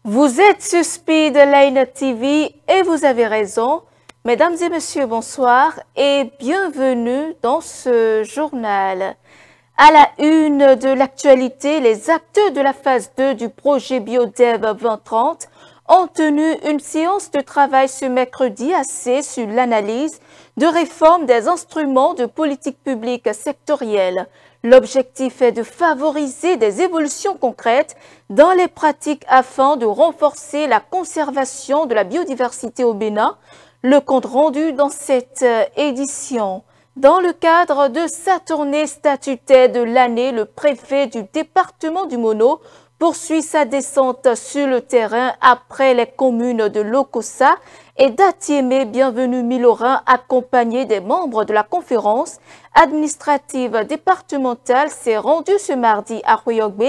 Vous êtes sur Speed Line TV et vous avez raison. Mesdames et messieurs, bonsoir et bienvenue dans ce journal. À la une de l'actualité, les acteurs de la phase 2 du projet BioDev 2030 ont tenu une séance de travail ce mercredi axée sur l'analyse de réforme des instruments de politique publique sectorielle. L'objectif est de favoriser des évolutions concrètes dans les pratiques afin de renforcer la conservation de la biodiversité au Bénin. Le compte rendu dans cette édition. Dans le cadre de sa tournée statutaire de l'année, le préfet du département du Mono poursuit sa descente sur le terrain après les communes de Lokossa et d'Atiémé. Bienvenue Milorin, accompagné des membres de la conférence administrative départementale, s'est rendu ce mardi à Royogbe.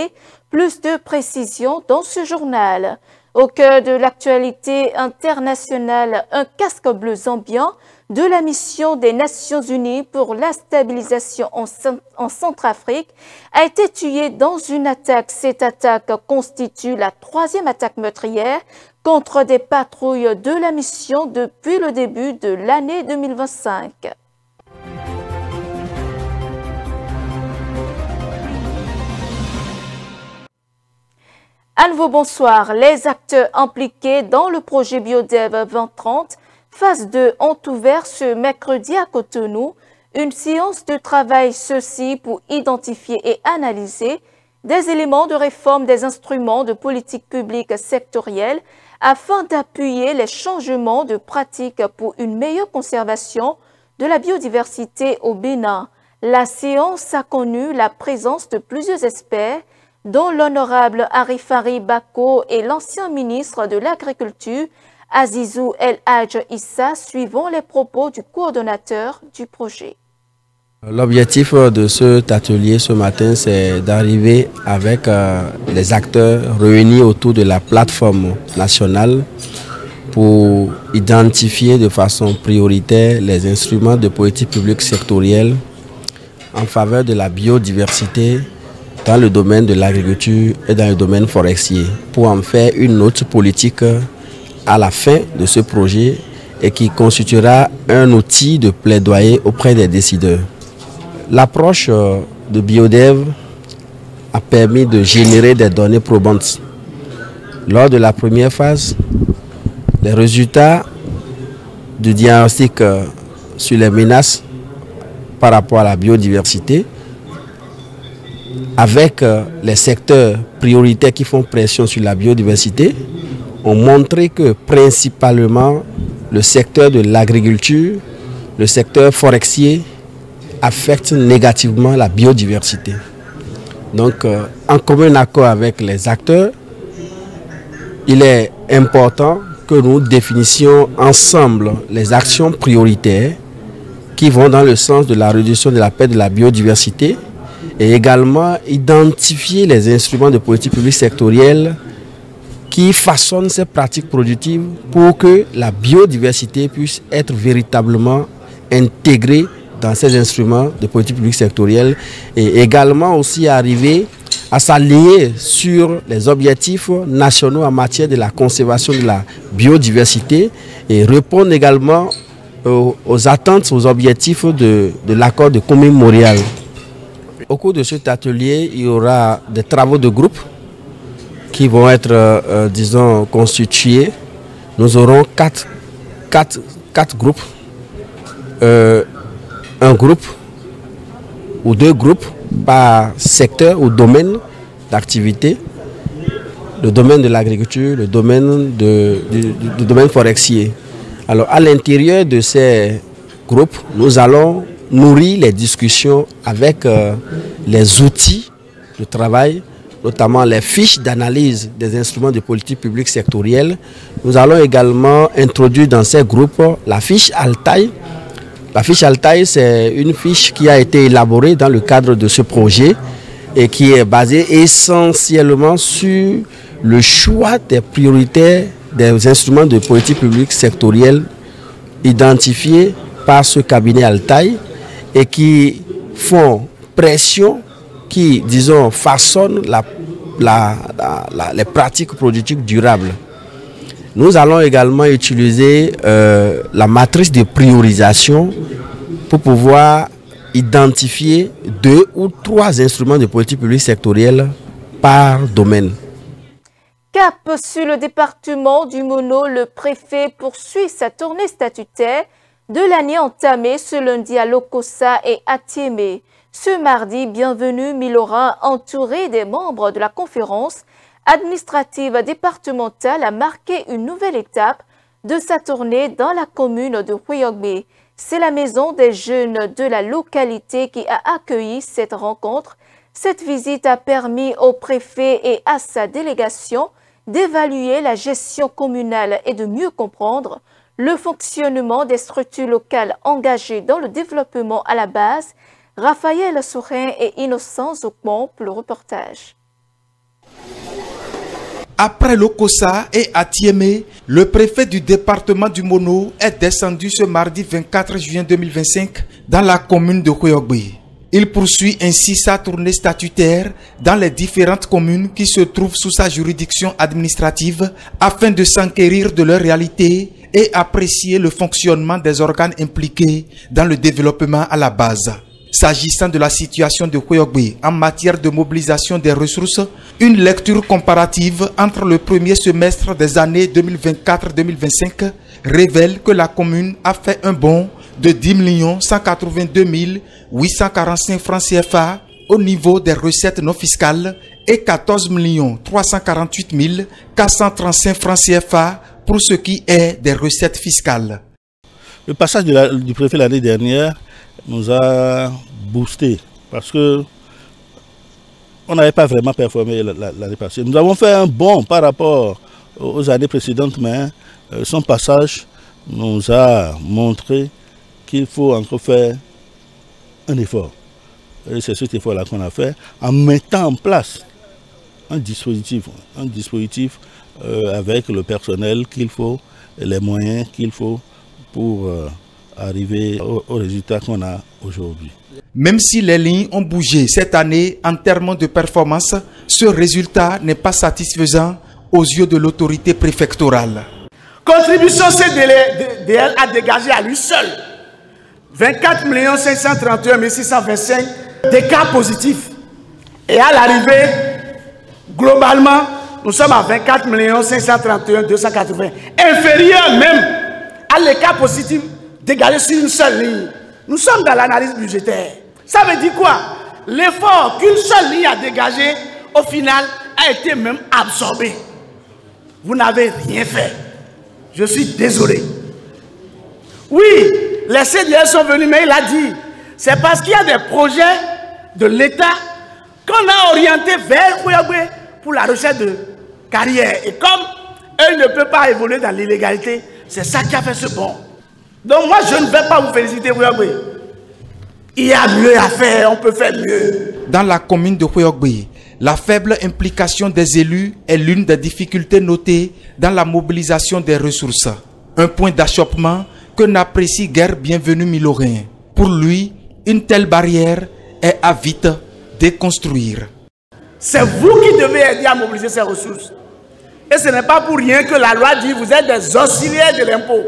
Plus de précisions dans ce journal. Au cœur de l'actualité internationale, un casque bleu zambien de la mission des Nations Unies pour la stabilisation en Centrafrique a été tué dans une attaque. Cette attaque constitue la troisième attaque meurtrière contre des patrouilles de la mission depuis le début de l'année 2025. À nouveau, bonsoir. Les acteurs impliqués dans le projet BioDev 2030, phase 2, ont ouvert ce mercredi à Cotonou une séance de travail, ceci pour identifier et analyser des éléments de réforme des instruments de politique publique sectorielle afin d'appuyer les changements de pratiques pour une meilleure conservation de la biodiversité au Bénin. La séance a connu la présence de plusieurs experts, dont l'honorable Arifari Bako et l'ancien ministre de l'Agriculture, Azizou El Hadj Issa, suivant les propos du coordonnateur du projet. L'objectif de cet atelier ce matin, c'est d'arriver avec les acteurs réunis autour de la plateforme nationale pour identifier de façon prioritaire les instruments de politique publique sectorielle en faveur de la biodiversité dans le domaine de l'agriculture et dans le domaine forestier, pour en faire une autre politique à la fin de ce projet et qui constituera un outil de plaidoyer auprès des décideurs. L'approche de BioDev a permis de générer des données probantes. Lors de la première phase, les résultats du diagnostic sur les menaces par rapport à la biodiversité avec les secteurs prioritaires qui font pression sur la biodiversité, ont montré que principalement le secteur de l'agriculture, le secteur forestier affecte négativement la biodiversité. Donc, en commun accord avec les acteurs, il est important que nous définissions ensemble les actions prioritaires qui vont dans le sens de la réduction de la perte de la biodiversité, et également identifier les instruments de politique publique sectorielle qui façonnent ces pratiques productives pour que la biodiversité puisse être véritablement intégrée dans ces instruments de politique publique sectorielle, et également aussi arriver à s'aligner sur les objectifs nationaux en matière de la conservation de la biodiversité et répondre également aux attentes, aux objectifs de l'accord de Cominges-Montréal. Au cours de cet atelier, il y aura des travaux de groupe qui vont être, disons, constitués. Nous aurons quatre groupes. Un groupe ou deux groupes par secteur ou domaine d'activité. Le domaine de l'agriculture, le domaine du domaine forestier. Alors, à l'intérieur de ces groupes, nous allons nourrir les discussions avec les outils de travail, notamment les fiches d'analyse des instruments de politique publique sectorielle. Nous allons également introduire dans ces groupes la fiche Altaï. La fiche Altaï, c'est une fiche qui a été élaborée dans le cadre de ce projet et qui est basée essentiellement sur le choix des priorités des instruments de politique publique sectorielle identifiés par ce cabinet Altaï et qui font pression, qui, disons, façonnent la les pratiques productives durables. Nous allons également utiliser la matrice de priorisation pour pouvoir identifier 2 ou 3 instruments de politique publique sectorielle par domaine. Cap sur le département du Mono, le préfet poursuit sa tournée statutaire de l'année entamée ce lundi à Lokossa et à Tiémé. Ce mardi, Bienvenue Milora, entouré des membres de la conférence administrative départementale, a marqué une nouvelle étape de sa tournée dans la commune de Houéogbe. C'est la maison des jeunes de la localité qui a accueilli cette rencontre. Cette visite a permis au préfet et à sa délégation d'évaluer la gestion communale et de mieux comprendre le fonctionnement des structures locales engagées dans le développement à la base. Raphaël Sourin et Innocent Zoukmon pour le reportage. Après Lokossa et Atiémé, le préfet du département du Mono est descendu ce mardi 24 juin 2025 dans la commune de Houéogbe. Il poursuit ainsi sa tournée statutaire dans les différentes communes qui se trouvent sous sa juridiction administrative afin de s'enquérir de leur réalité et apprécier le fonctionnement des organes impliqués dans le développement à la base. S'agissant de la situation de Houéogbe en matière de mobilisation des ressources, une lecture comparative entre le premier semestre des années 2024-2025 révèle que la commune a fait un bond de 10 182 845 francs CFA au niveau des recettes non fiscales et 14 348 435 francs CFA pour ce qui est des recettes fiscales. Le passage du préfet l'année dernière nous a boosté parce que on n'avait pas vraiment performé l'année passée. Nous avons fait un bond par rapport aux années précédentes, mais son passage nous a montré qu'il faut encore faire un effort. Et c'est cet effort-là qu'on a fait en mettant en place un dispositif avec le personnel qu'il faut et les moyens qu'il faut pour arriver au résultat qu'on a aujourd'hui. Même si les lignes ont bougé cette année en termes de performance, ce résultat n'est pas satisfaisant aux yeux de l'autorité préfectorale. Contribution CDL a dégagé à lui seul 24 531 625 des cas positifs. Et à l'arrivée, globalement, nous sommes à 24 531 280. Inférieur même à les cas positifs dégagés sur une seule ligne. Nous sommes dans l'analyse budgétaire. Ça veut dire quoi? L'effort qu'une seule ligne a dégagé, au final, a été même absorbé. Vous n'avez rien fait. Je suis désolé. Oui, les CDL sont venus, mais il a dit, c'est parce qu'il y a des projets de l'État qu'on a orientés vers Houéogbe pour la recherche de carrière. Et comme eux ne peuvent pas évoluer dans l'illégalité, c'est ça qui a fait ce bond. Donc moi, je ne vais pas vous féliciter, Houéogbe. Il y a mieux à faire, on peut faire mieux. Dans la commune de Houéogbe, la faible implication des élus est l'une des difficultés notées dans la mobilisation des ressources. Un point d'achoppement que n'apprécie guère Bienvenue Milorin. Pour lui, une telle barrière est à vite déconstruire. C'est vous qui devez aider à mobiliser ces ressources. Et ce n'est pas pour rien que la loi dit que vous êtes des auxiliaires de l'impôt.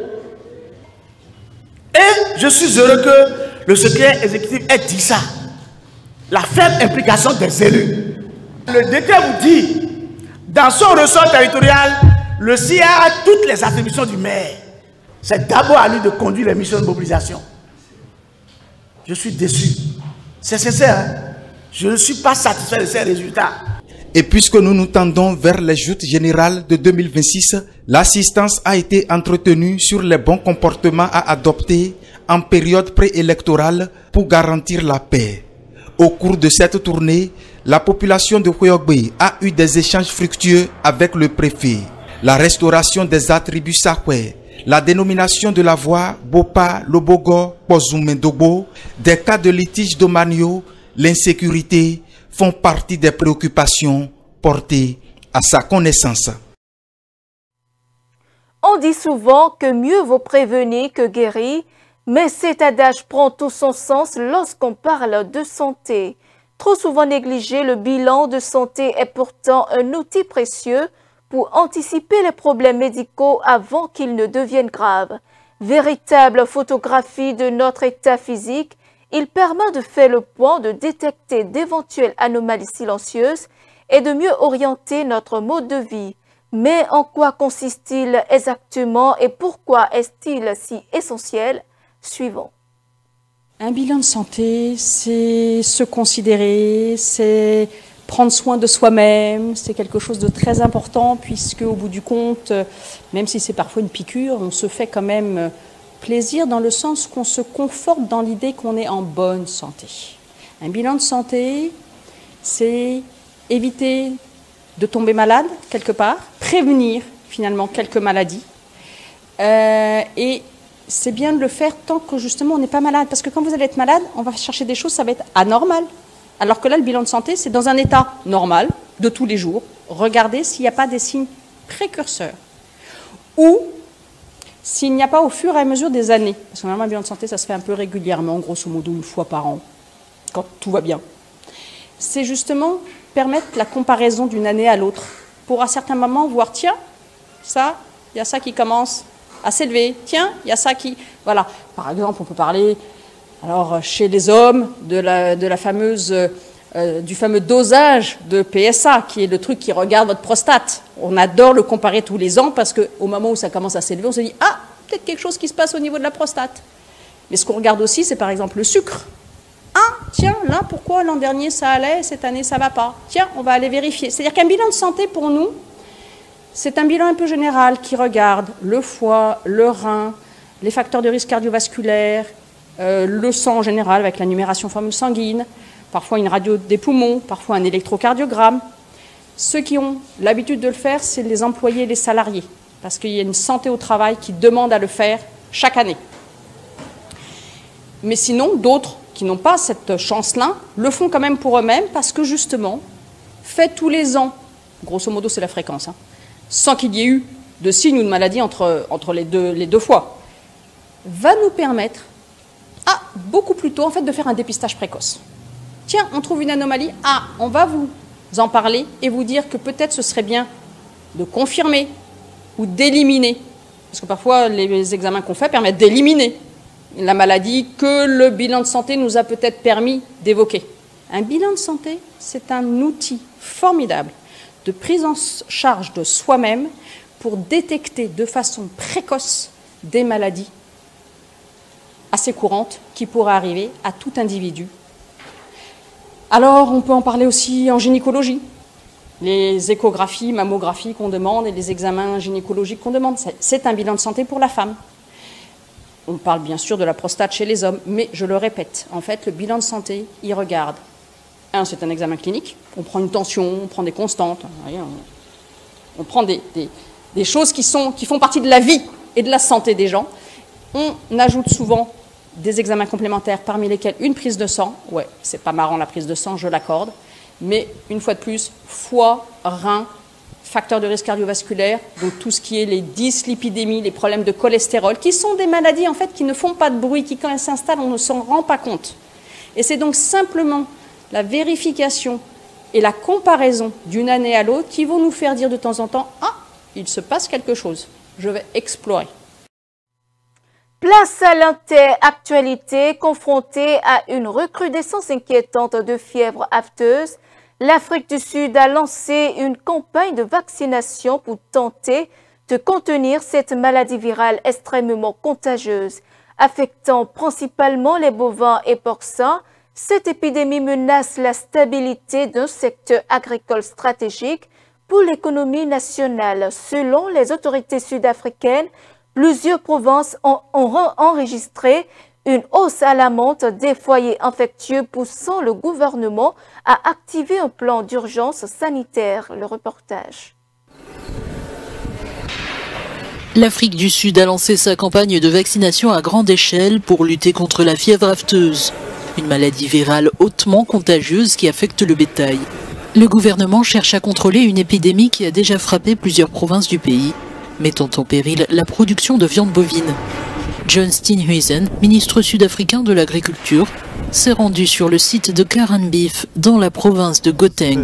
Et je suis heureux que le secrétaire exécutif ait dit ça. La faible implication des élus. Le décret vous dit, dans son ressort territorial, le CIA a toutes les attributions du maire. C'est d'abord à lui de conduire les missions de mobilisation. Je suis déçu. C'est sincère. Hein? Je ne suis pas satisfait de ces résultats. Et puisque nous nous tendons vers les joutes générales de 2026, l'assistance a été entretenue sur les bons comportements à adopter en période préélectorale pour garantir la paix. Au cours de cette tournée, la population de Houéogbe a eu des échanges fructueux avec le préfet. La restauration des attributs Sakwe, la dénomination de la voie Bopa, Lobogo, Pozumendogbo, des cas de litige domaniaux, l'insécurité font partie des préoccupations portées à sa connaissance. On dit souvent que mieux vaut prévenir que guérir, mais cet adage prend tout son sens lorsqu'on parle de santé. Trop souvent négligé, le bilan de santé est pourtant un outil précieux pour anticiper les problèmes médicaux avant qu'ils ne deviennent graves. Véritable photographie de notre état physique, il permet de faire le point, de détecter d'éventuelles anomalies silencieuses et de mieux orienter notre mode de vie. Mais en quoi consiste-t-il exactement et pourquoi est-il si essentiel? Suivons. Un bilan de santé, c'est se considérer, c'est prendre soin de soi-même, c'est quelque chose de très important puisque au bout du compte, même si c'est parfois une piqûre, on se fait quand même plaisir dans le sens qu'on se conforte dans l'idée qu'on est en bonne santé. Un bilan de santé, c'est éviter de tomber malade quelque part, prévenir finalement quelques maladies et c'est bien de le faire tant que justement on n'est pas malade. Parce que quand vous allez être malade, on va chercher des choses, ça va être anormal. Alors que là, le bilan de santé, c'est dans un état normal, de tous les jours. Regardez s'il n'y a pas des signes précurseurs. Ou s'il n'y a pas au fur et à mesure des années. Parce que normalement, un bilan de santé, ça se fait un peu régulièrement, grosso modo une fois par an, quand tout va bien. C'est justement permettre la comparaison d'une année à l'autre. Pour à certains moments voir, tiens, ça, il y a ça qui commence à s'élever. Tiens, il y a ça qui... Voilà. Par exemple, on peut parler, alors, chez les hommes, du fameux dosage de PSA, qui est le truc qui regarde votre prostate. On adore le comparer tous les ans parce qu'au moment où ça commence à s'élever, on se dit « Ah, peut-être quelque chose qui se passe au niveau de la prostate ». Mais ce qu'on regarde aussi, c'est par exemple le sucre. Ah, tiens, là, pourquoi l'an dernier ça allait, cette année ça ne va pas? Tiens, on va aller vérifier. C'est-à-dire qu'un bilan de santé, pour nous, c'est un bilan un peu général qui regarde le foie, le rein, les facteurs de risque cardiovasculaire, le sang en général avec la numération formule sanguine, parfois une radio des poumons, parfois un électrocardiogramme. Ceux qui ont l'habitude de le faire, c'est les employés et les salariés, parce qu'il y a une santé au travail qui demande à le faire chaque année. Mais sinon, d'autres qui n'ont pas cette chance-là le font quand même pour eux-mêmes, parce que justement, fait tous les ans, grosso modo c'est la fréquence, sans qu'il y ait eu de signes ou de maladies entre les deux fois, va nous permettre, beaucoup plus tôt, en fait, de faire un dépistage précoce. Tiens, on trouve une anomalie, on va vous en parler et vous dire que peut-être ce serait bien de confirmer ou d'éliminer, parce que parfois les examens qu'on fait permettent d'éliminer la maladie que le bilan de santé nous a peut-être permis d'évoquer. Un bilan de santé, c'est un outil formidable de prise en charge de soi-même pour détecter de façon précoce des maladies assez courantes qui pourraient arriver à tout individu. Alors, on peut en parler aussi en gynécologie. Les échographies, mammographies qu'on demande et les examens gynécologiques qu'on demande, c'est un bilan de santé pour la femme. On parle bien sûr de la prostate chez les hommes, mais je le répète, en fait, le bilan de santé, il regarde. C'est un examen clinique, on prend une tension, on prend des constantes, on prend des choses qui font partie de la vie et de la santé des gens. On ajoute souvent des examens complémentaires, parmi lesquels une prise de sang. Ouais, c'est pas marrant la prise de sang, je l'accorde, mais une fois de plus, foie, rein, facteurs de risque cardiovasculaire, donc tout ce qui est les dyslipidémies, les problèmes de cholestérol, qui sont des maladies en fait qui ne font pas de bruit, qui quand elles s'installent, on ne s'en rend pas compte. Et c'est donc simplement la vérification et la comparaison d'une année à l'autre qui vont nous faire dire de temps en temps « Ah, il se passe quelque chose, je vais explorer ». Place à l'inter-actualité, confrontée à une recrudescence inquiétante de fièvre aphteuse, l'Afrique du Sud a lancé une campagne de vaccination pour tenter de contenir cette maladie virale extrêmement contagieuse. Affectant principalement les bovins et porcins, cette épidémie menace la stabilité d'un secteur agricole stratégique pour l'économie nationale. Selon les autorités sud-africaines, plusieurs provinces ont enregistré une hausse alarmante des foyers infectieux poussant le gouvernement à activer un plan d'urgence sanitaire. Le reportage. L'Afrique du Sud a lancé sa campagne de vaccination à grande échelle pour lutter contre la fièvre aphteuse, une maladie virale hautement contagieuse qui affecte le bétail. Le gouvernement cherche à contrôler une épidémie qui a déjà frappé plusieurs provinces du pays, mettant en péril la production de viande bovine. John Steenhuisen, ministre sud-africain de l'Agriculture, s'est rendu sur le site de Karanbif dans la province de Gauteng.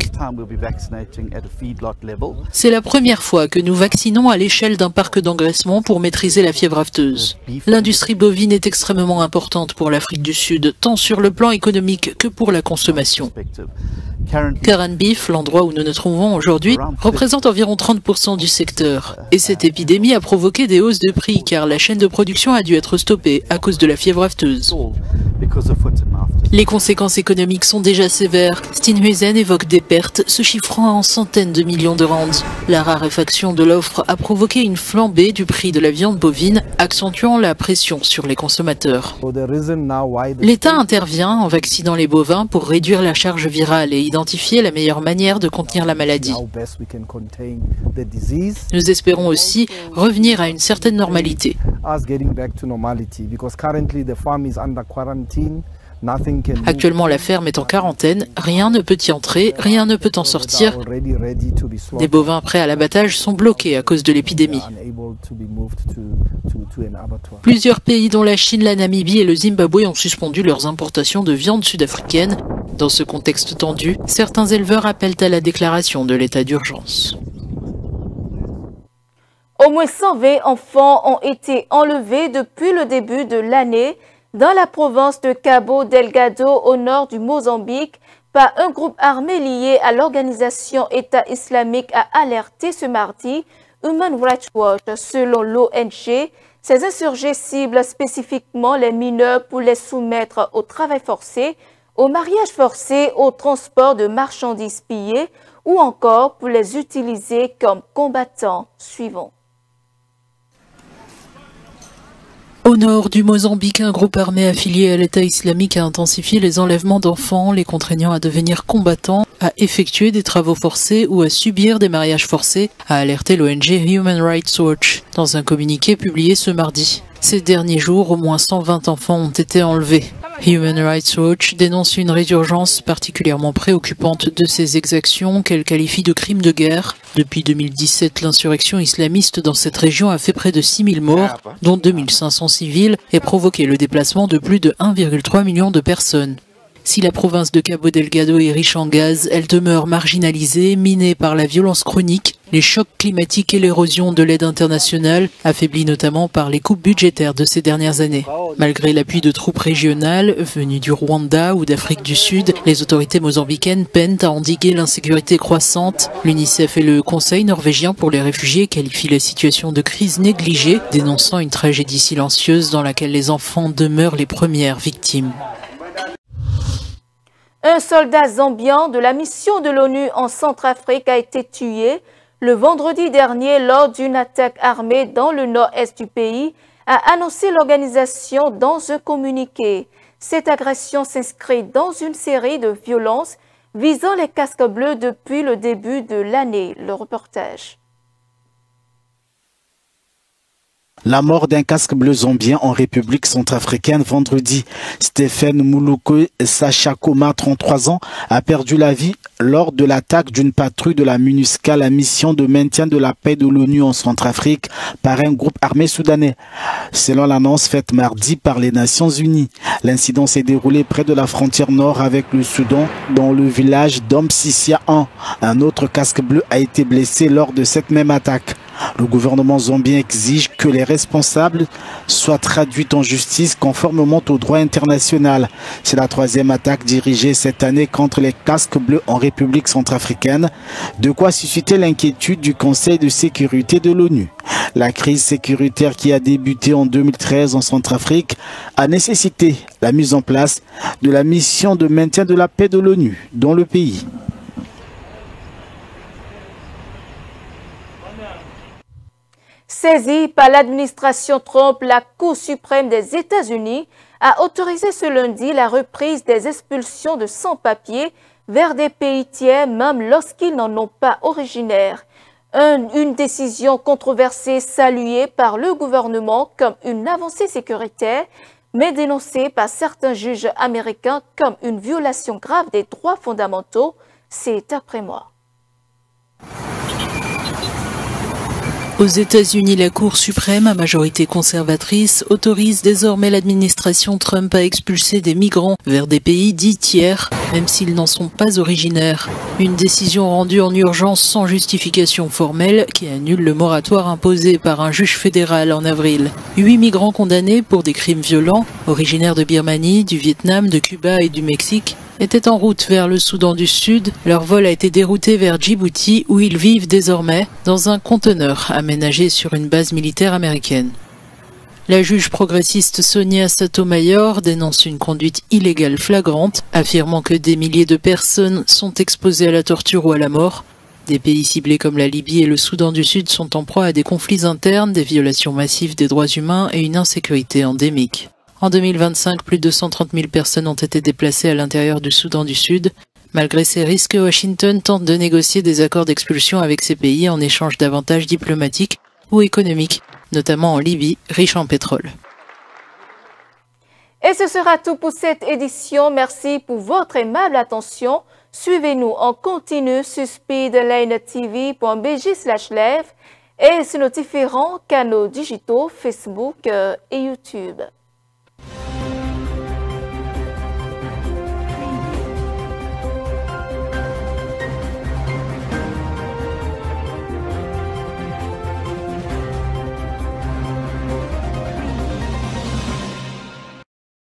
C'est la première fois que nous vaccinons à l'échelle d'un parc d'engraissement pour maîtriser la fièvre afteuse. L'industrie bovine est extrêmement importante pour l'Afrique du Sud, tant sur le plan économique que pour la consommation. Karanbif, l'endroit où nous nous trouvons aujourd'hui, représente environ 30% du secteur. Et cette épidémie a provoqué des hausses de prix car la chaîne de production a dû être stoppée à cause de la fièvre afteuse. Les conséquences économiques sont déjà sévères. Steenhuisen évoque des pertes se chiffrant en centaines de millions de rands. La raréfaction de l'offre a provoqué une flambée du prix de la viande bovine, accentuant la pression sur les consommateurs. L'État intervient en vaccinant les bovins pour réduire la charge virale et identifier la meilleure manière de contenir la maladie. Nous espérons aussi revenir à une certaine normalité. Actuellement, la ferme est en quarantaine, rien ne peut y entrer, rien ne peut en sortir. Des bovins prêts à l'abattage sont bloqués à cause de l'épidémie. Plusieurs pays dont la Chine, la Namibie et le Zimbabwe ont suspendu leurs importations de viande sud-africaine. Dans ce contexte tendu, certains éleveurs appellent à la déclaration de l'état d'urgence. Au moins 120 enfants ont été enlevés depuis le début de l'année dans la province de Cabo Delgado au nord du Mozambique par un groupe armé lié à l'organisation État islamique, a alerté ce mardi Human Rights Watch. Selon l'ONG, ces insurgés ciblent spécifiquement les mineurs pour les soumettre au travail forcé, au mariage forcé, au transport de marchandises pillées ou encore pour les utiliser comme combattants. Suivons. Au nord du Mozambique, un groupe armé affilié à l'État islamique a intensifié les enlèvements d'enfants, les contraignant à devenir combattants, à effectuer des travaux forcés ou à subir des mariages forcés, a alerté l'ONG Human Rights Watch dans un communiqué publié ce mardi. Ces derniers jours, au moins 120 enfants ont été enlevés. Human Rights Watch dénonce une résurgence particulièrement préoccupante de ces exactions qu'elle qualifie de crimes de guerre. Depuis 2017, l'insurrection islamiste dans cette région a fait près de 6000 morts, dont 2500 civils, et provoqué le déplacement de plus de 1,3 million de personnes. Si la province de Cabo Delgado est riche en gaz, elle demeure marginalisée, minée par la violence chronique, les chocs climatiques et l'érosion de l'aide internationale, affaiblie notamment par les coupes budgétaires de ces dernières années. Malgré l'appui de troupes régionales venues du Rwanda ou d'Afrique du Sud, les autorités mozambicaines peinent à endiguer l'insécurité croissante. L'UNICEF et le Conseil norvégien pour les réfugiés qualifient la situation de crise négligée, dénonçant une tragédie silencieuse dans laquelle les enfants demeurent les premières victimes. Un soldat zambien de la mission de l'ONU en Centrafrique a été tué le vendredi dernier lors d'une attaque armée dans le nord-est du pays, a annoncé l'organisation dans un communiqué. Cette agression s'inscrit dans une série de violences visant les casques bleus depuis le début de l'année. Le reportage. La mort d'un casque bleu zambien en République centrafricaine vendredi. Stephen Muluko Sachakoma, 33 ans, a perdu la vie lors de l'attaque d'une patrouille de la MINUSCA, la mission de maintien de la paix de l'ONU en Centrafrique, par un groupe armé soudanais. Selon l'annonce faite mardi par les Nations Unies, l'incident s'est déroulé près de la frontière nord avec le Soudan, dans le village d'Omsisia 1. Un autre casque bleu a été blessé lors de cette même attaque. Le gouvernement zambien exige que les responsables soient traduits en justice conformément au droit international. C'est la troisième attaque dirigée cette année contre les casques bleus en République centrafricaine, de quoi susciter l'inquiétude du Conseil de sécurité de l'ONU. La crise sécuritaire qui a débuté en 2013 en Centrafrique a nécessité la mise en place de la mission de maintien de la paix de l'ONU dans le pays. Saisie par l'administration Trump, la Cour suprême des États-Unis a autorisé ce lundi la reprise des expulsions de sans-papiers vers des pays tiers, même lorsqu'ils n'en ont pas originaire. Une décision controversée saluée par le gouvernement comme une avancée sécuritaire, mais dénoncée par certains juges américains comme une violation grave des droits fondamentaux. C'est après moi. Aux États-Unis, la Cour suprême, à majorité conservatrice, autorise désormais l'administration Trump à expulser des migrants vers des pays dits tiers, même s'ils n'en sont pas originaires. Une décision rendue en urgence sans justification formelle qui annule le moratoire imposé par un juge fédéral en avril. 8 migrants condamnés pour des crimes violents, originaires de Birmanie, du Vietnam, de Cuba et du Mexique, étaient en route vers le Soudan du Sud. Leur vol a été dérouté vers Djibouti où ils vivent désormais dans un conteneur aménagé sur une base militaire américaine. La juge progressiste Sonia Sotomayor dénonce une conduite illégale flagrante, affirmant que des milliers de personnes sont exposées à la torture ou à la mort. Des pays ciblés comme la Libye et le Soudan du Sud sont en proie à des conflits internes, des violations massives des droits humains et une insécurité endémique. En 2025, plus de 130 000 personnes ont été déplacées à l'intérieur du Soudan du Sud. Malgré ces risques, Washington tente de négocier des accords d'expulsion avec ces pays en échange d'avantages diplomatiques ou économiques, notamment en Libye, riche en pétrole. Et ce sera tout pour cette édition. Merci pour votre aimable attention. Suivez-nous en continu sur speedlinetv.bj/live et sur nos différents canaux digitaux Facebook et YouTube.